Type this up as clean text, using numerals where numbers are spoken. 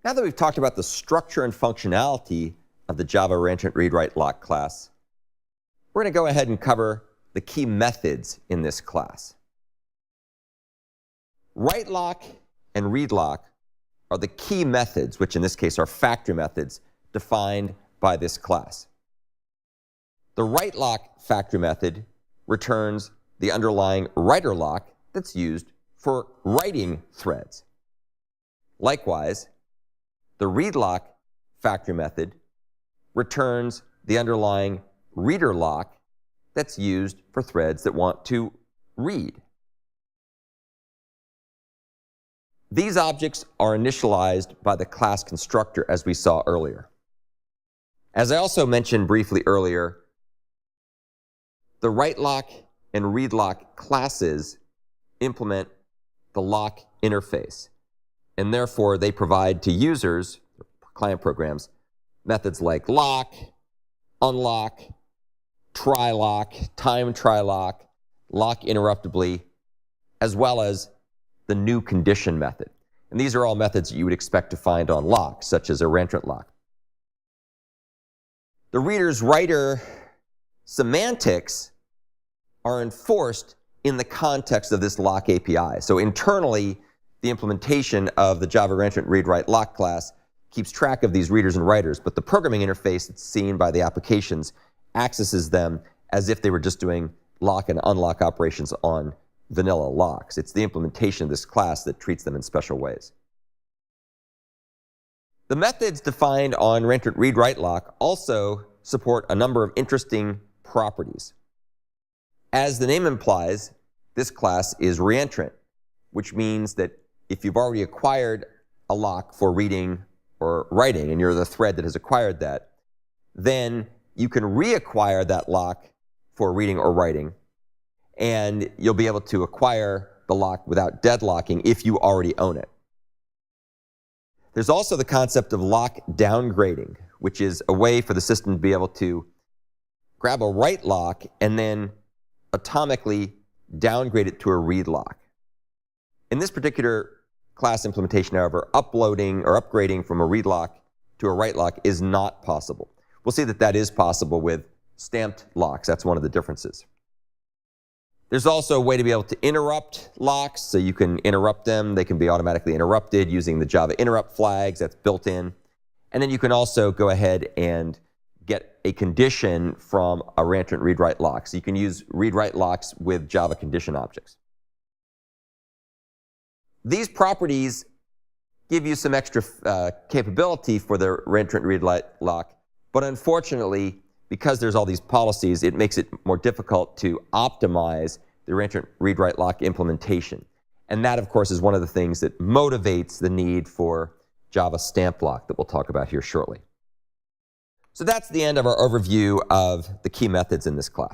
Now that we've talked about the structure and functionality of the Java ReentrantReadWriteLock class, we're going to go ahead and cover the key methods in this class. WriteLock and ReadLock are the key methods, which in this case are factory methods, defined by this class. The WriteLock factory method returns the underlying writer lock that's used for writing threads. Likewise, the ReadLock factory method returns the underlying reader lock that's used for threads that want to read. These objects are initialized by the class constructor, as we saw earlier. As I also mentioned briefly earlier, the WriteLock and ReadLock classes implement the lock interface, and therefore they provide to users, client programs, methods like lock, unlock, try lock, time try lock, lock interruptibly, as well as the new condition method. And these are all methods that you would expect to find on lock, such as a reentrant lock. The reader's writer semantics are enforced in the context of this lock API. So internally, the implementation of the Java ReentrantReadWriteLock class keeps track of these readers and writers, but the programming interface that's seen by the applications accesses them as if they were just doing lock and unlock operations on vanilla locks. It's the implementation of this class that treats them in special ways. The methods defined on ReentrantReadWriteLock also support a number of interesting properties. As the name implies, this class is reentrant, which means that if you've already acquired a lock for reading or writing, and you're the thread that has acquired that, then you can reacquire that lock for reading or writing, and you'll be able to acquire the lock without deadlocking if you already own it. There's also the concept of lock downgrading, which is a way for the system to be able to grab a write lock and then atomically downgrade it to a read lock. In this particular class implementation, however, uploading or upgrading from a read lock to a write lock is not possible. We'll see that that is possible with stamped locks. That's one of the differences. There's also a way to be able to interrupt locks, so you can interrupt them. They can be automatically interrupted using the Java interrupt flags that's built in. And then you can also go ahead and get a condition from a ReentrantReadWriteLock. So you can use read-write locks with Java condition objects. These properties give you some extra capability for the ReentrantReadWriteLock, but unfortunately, because there's all these policies, it makes it more difficult to optimize the ReentrantReadWriteLock implementation. And that, of course, is one of the things that motivates the need for Java stamp lock that we'll talk about here shortly. So that's the end of our overview of the key methods in this class.